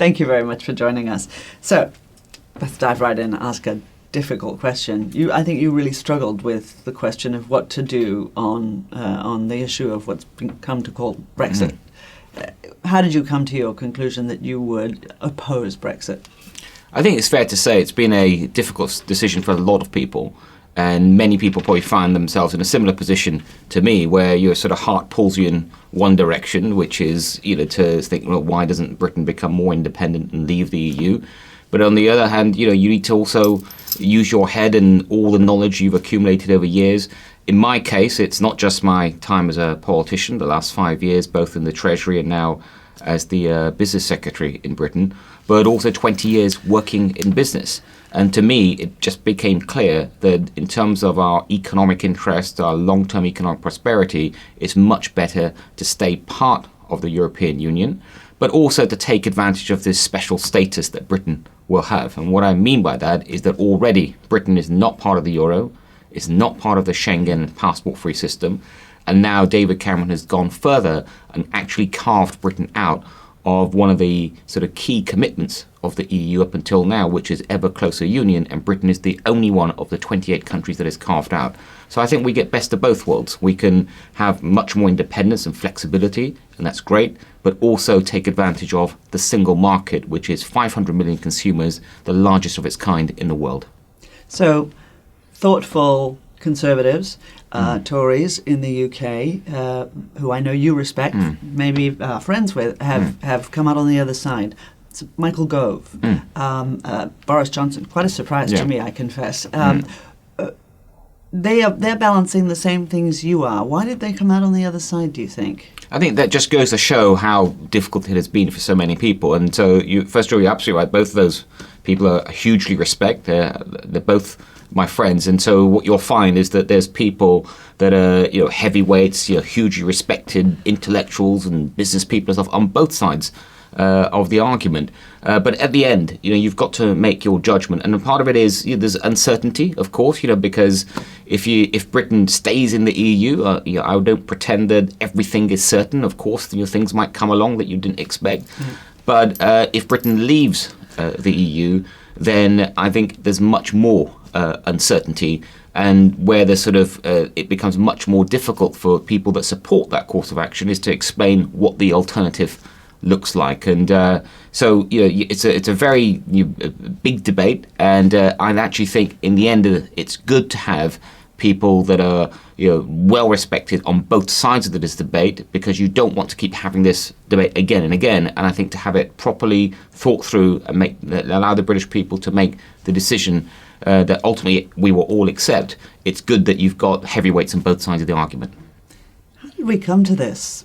Thank you very much for joining us. So let's dive right in and ask a difficult question. I think you really struggled with the question of what to do on the issue of what's come to call Brexit. How did you come to your conclusion that you would oppose Brexit? I think it's fair to say it's been a difficult decision for a lot of people. And many people probably find themselves in a similar position to me, where your sort of heart pulls you in one direction, which is, to think, well, why doesn't Britain become more independent and leave the EU? But on the other hand, you need to also use your head and all the knowledge you've accumulated over years. In my case, it's not just my time as a politician, the last 5 years, both in the Treasury and now as the Business Secretary in Britain, but also 20 years working in business. And to me, it just became clear that in terms of our economic interest, our long-term economic prosperity, it's much better to stay part of the European Union, but also to take advantage of this special status that Britain will have. And what I mean by that is that already Britain is not part of the euro, is not part of the Schengen passport-free system, and now David Cameron has gone further and actually carved Britain out of one of the sort of key commitments of the EU up until now, which is ever closer union, and Britain is the only one of the 28 countries that is carved out. So I think we get best of both worlds. We can have much more independence and flexibility, and that's great, but also take advantage of the single market, which is 500 million consumers, the largest of its kind in the world. So, thoughtful Conservatives, Tories in the UK, who I know you respect, maybe friends with, have come out on the other side. It's Michael Gove, Boris Johnson, quite a surprise to me, I confess. They're balancing the same things you are. Why did they come out on the other side, do you think? I think that just goes to show how difficult it has been for so many people. And so, first of all, you're absolutely right. Both of those people are hugely respect. They're both my friends. And so what you'll find is that there's people that are, heavyweights, hugely respected intellectuals and business people and stuff on both sides of the argument. But at the end, you've got to make your judgment. And part of it is there's uncertainty, of course, because if Britain stays in the EU, I don't pretend that everything is certain. Of course, things might come along that you didn't expect. But if Britain leaves the EU, then I think there's much more uncertainty, and where there's it becomes much more difficult for people that support that course of action is to explain what the alternative looks like. And so it's a very big debate, and I actually think in the end it's good to have people that are well respected on both sides of this debate, because you don't want to keep having this debate again and again. And I think to have it properly thought through and allow the British people to make the decision that ultimately we will all accept, it's good that you've got heavyweights on both sides of the argument. How did we come to this?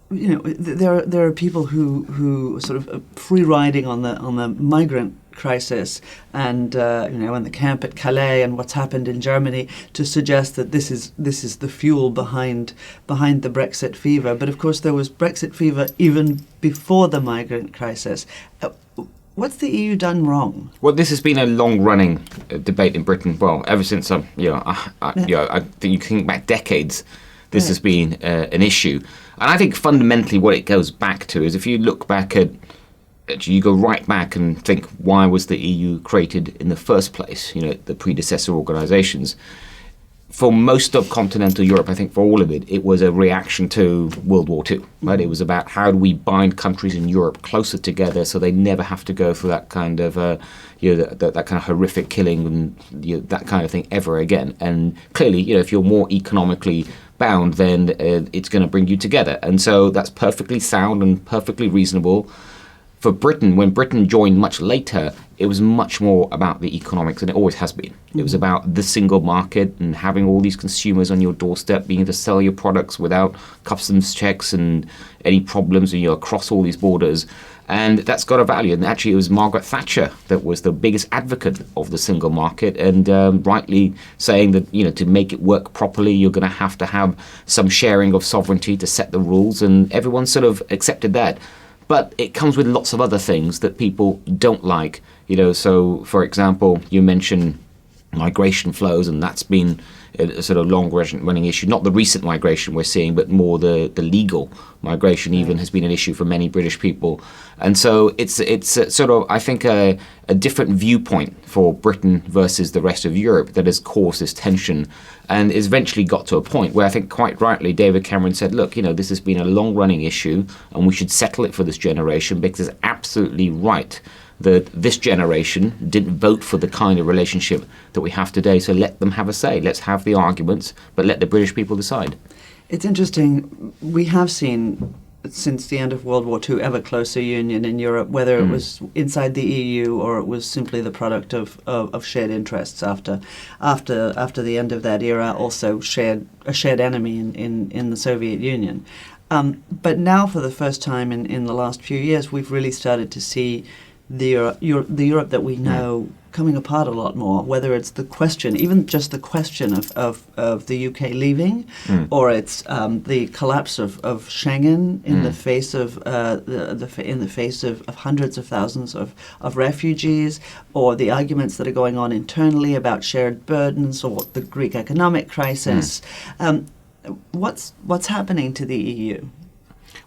There are people who sort of free riding on the migrant crisis, and and the camp at Calais and what's happened in Germany, to suggest that this is the fuel behind the Brexit fever. But of course, there was Brexit fever even before the migrant crisis. What's the EU done wrong? Well, this has been a long-running debate in Britain. Well, ever since I think you can think back decades, this has been an issue. And I think fundamentally what it goes back to is, if you look back you go right back and think, why was the EU created in the first place? The predecessor organisations. For most of continental Europe, I think for all of it, it was a reaction to World War II. Right? It was about how do we bind countries in Europe closer together so they never have to go through that kind of that kind of horrific killing and that kind of thing ever again. And clearly, if you're more economically bound, then it's going to bring you together. And so that's perfectly sound and perfectly reasonable. For Britain, when Britain joined much later, it was much more about the economics, and it always has been. It was about the single market and having all these consumers on your doorstep, being able to sell your products without customs checks and any problems across all these borders. And that's got a value. And actually, it was Margaret Thatcher that was the biggest advocate of the single market, and rightly saying that, to make it work properly, you're going to have some sharing of sovereignty to set the rules, and everyone sort of accepted that. But it comes with lots of other things that people don't like. So, for example, you mentioned migration flows, and that's been a sort of long-running issue. Not the recent migration we're seeing, but more the legal migration even has been an issue for many British people. And so it's sort of, I think, a different viewpoint for Britain versus the rest of Europe that has caused this tension, and has eventually got to a point where I think quite rightly David Cameron said, look, this has been a long-running issue and we should settle it for this generation, because it's absolutely right that this generation didn't vote for the kind of relationship that we have today. So let them have a say. Let's have the arguments, but let the British people decide. It's interesting. We have seen, since the end of World War II, ever closer union in Europe, whether it was inside the EU or it was simply the product of shared interests after the end of that era, also a shared enemy in the Soviet Union. But now, for the first time in the last few years, we've really started to see the Europe that we know coming apart a lot more, whether it's the question, even just the question of the UK leaving, or it's the collapse of Schengen in the face of in the face of hundreds of thousands of refugees, or the arguments that are going on internally about shared burdens, or the Greek economic crisis. What's happening to the EU?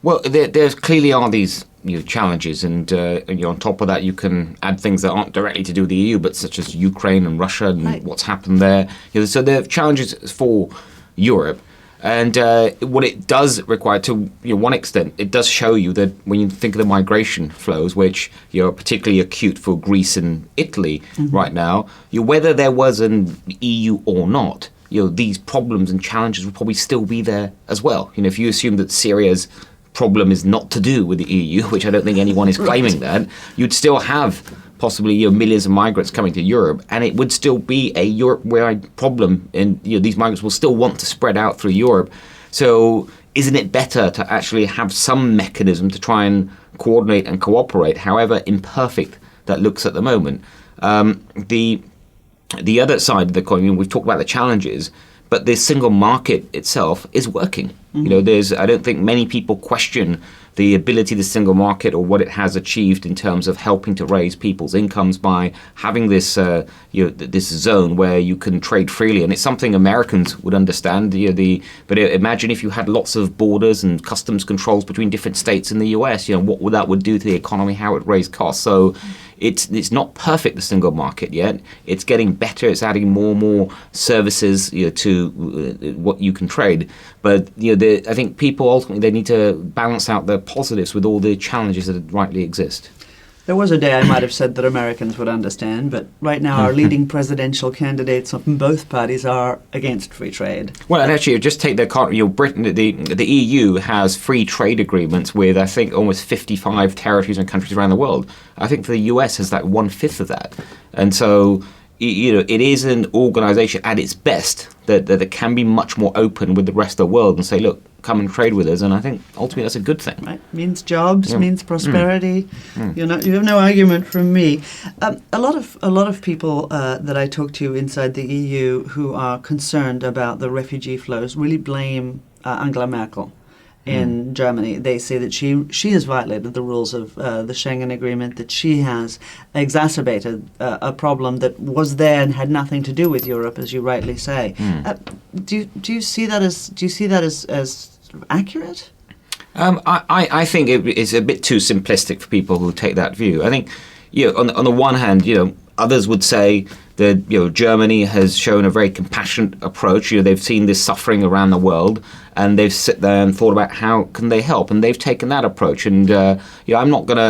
Well, there clearly are these challenges, and on top of that, you can add things that aren't directly to do with the EU, but such as Ukraine and Russia and what's happened there. So there are challenges for Europe, and what it does require, to one extent, it does show you that when you think of the migration flows, which are particularly acute for Greece and Italy right now, whether there was an EU or not, these problems and challenges will probably still be there as well. If you assume that Syria's problem is not to do with the EU, which I don't think anyone is claiming that, you'd still have possibly millions of migrants coming to Europe, and it would still be a Europe-wide problem, and these migrants will still want to spread out through Europe. So isn't it better to actually have some mechanism to try and coordinate and cooperate, however imperfect that looks at the moment? The other side of the coin, we've talked about the challenges, but the single market itself is working. I don't think many people question the ability of the single market or what it has achieved in terms of helping to raise people's incomes by having this this zone where you can trade freely, and it's something Americans would understand. But imagine if you had lots of borders and customs controls between different states in the US. What that would do to the economy, how it would raise costs. So it's not perfect, the single market, yet. It's getting better. It's adding more and more services to what you can trade. But I think people ultimately, they need to balance out the positives with all the challenges that rightly exist. There was a day I might have said that Americans would understand, but right now our leading presidential candidates from both parties are against free trade. Well, and actually, just take Britain. The EU has free trade agreements with, I think, almost 55 territories and countries around the world. I think the US has like 1/5 of that, and so it is an organisation at its best that it can be much more open with the rest of the world and say, look, come and trade with us, and I think ultimately that's a good thing. Right, means jobs, means prosperity. You have no argument from me. A lot of people that I talk to inside the EU who are concerned about the refugee flows really blame Angela Merkel in Germany. They say that she has violated the rules of the Schengen Agreement, that she has exacerbated a problem that was there and had nothing to do with Europe, as you rightly say. Do you see that as accurate? I think it is a bit too simplistic for people who take that view. I think, on the one hand, others would say that Germany has shown a very compassionate approach. They've seen this suffering around the world, and they've sit there and thought about how can they help, and they've taken that approach. And I'm not going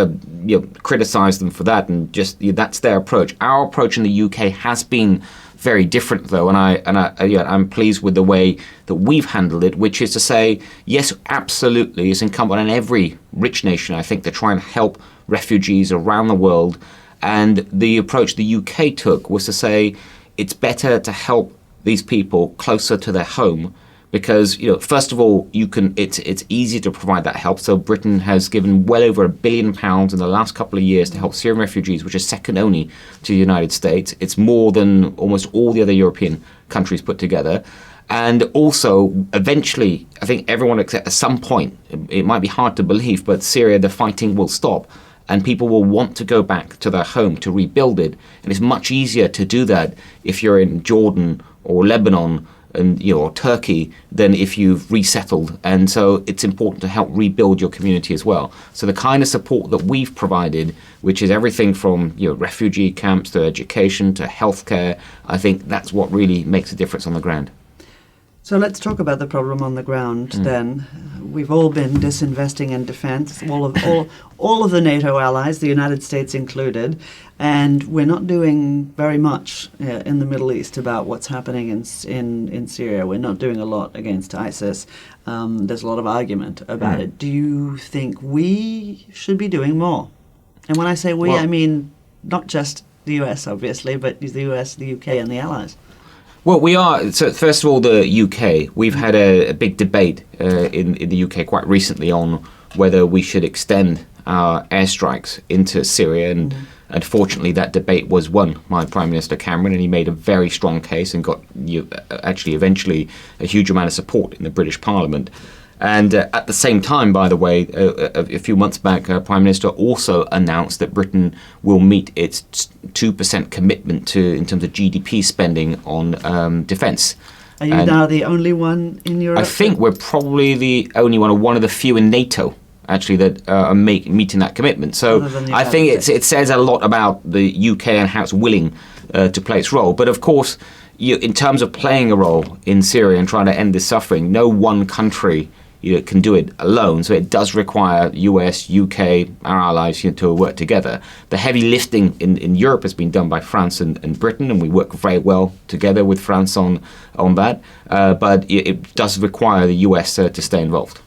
to criticize them for that, and just that's their approach. Our approach in the UK has been very different, though, and I'm pleased with the way that we've handled it, which is to say, yes, absolutely, it's incumbent on every rich nation, I think, to try and help refugees around the world. And the approach the UK took was to say it's better to help these people closer to their home, because first of all, it's easier to provide that help. So Britain has given well over £1 billion in the last couple of years to help Syrian refugees, which is second only to the United States. It's more than almost all the other European countries put together. And also, eventually, I think everyone accepts at some point, it might be hard to believe, but Syria, the fighting will stop, and people will want to go back to their home to rebuild it. And it's much easier to do that if you're in Jordan or Lebanon and or Turkey than if you've resettled. And so it's important to help rebuild your community as well. So the kind of support that we've provided, which is everything from refugee camps to education to healthcare, I think that's what really makes a difference on the ground. So let's talk about the problem on the ground then. We've all been disinvesting in defense, all of the NATO allies, the United States included, and we're not doing very much in the Middle East about what's happening in Syria. We're not doing a lot against ISIS. There's a lot of argument about it. Do you think we should be doing more? And when I say we, I mean not just the US, obviously, but the US, the UK, and the allies. Well, we are. So, first of all, the UK. We've had a big debate in the UK quite recently on whether we should extend our airstrikes into Syria. And unfortunately, that debate was won by Prime Minister Cameron, and he made a very strong case and got actually eventually a huge amount of support in the British Parliament. And at the same time, by the way, a few months back, Prime Minister also announced that Britain will meet its 2% commitment in terms of GDP spending on defence. Are you now the only one in Europe? I think we're probably the only one, or one of the few in NATO, actually, that are meeting that commitment. So I think it says a lot about the UK and how it's willing to play its role. But of course, in terms of playing a role in Syria and trying to end this suffering, no one country can do it alone. So it does require US, UK, our allies to work together. The heavy lifting in Europe has been done by France and Britain, and we work very well together with France on that. But it does require the US to stay involved.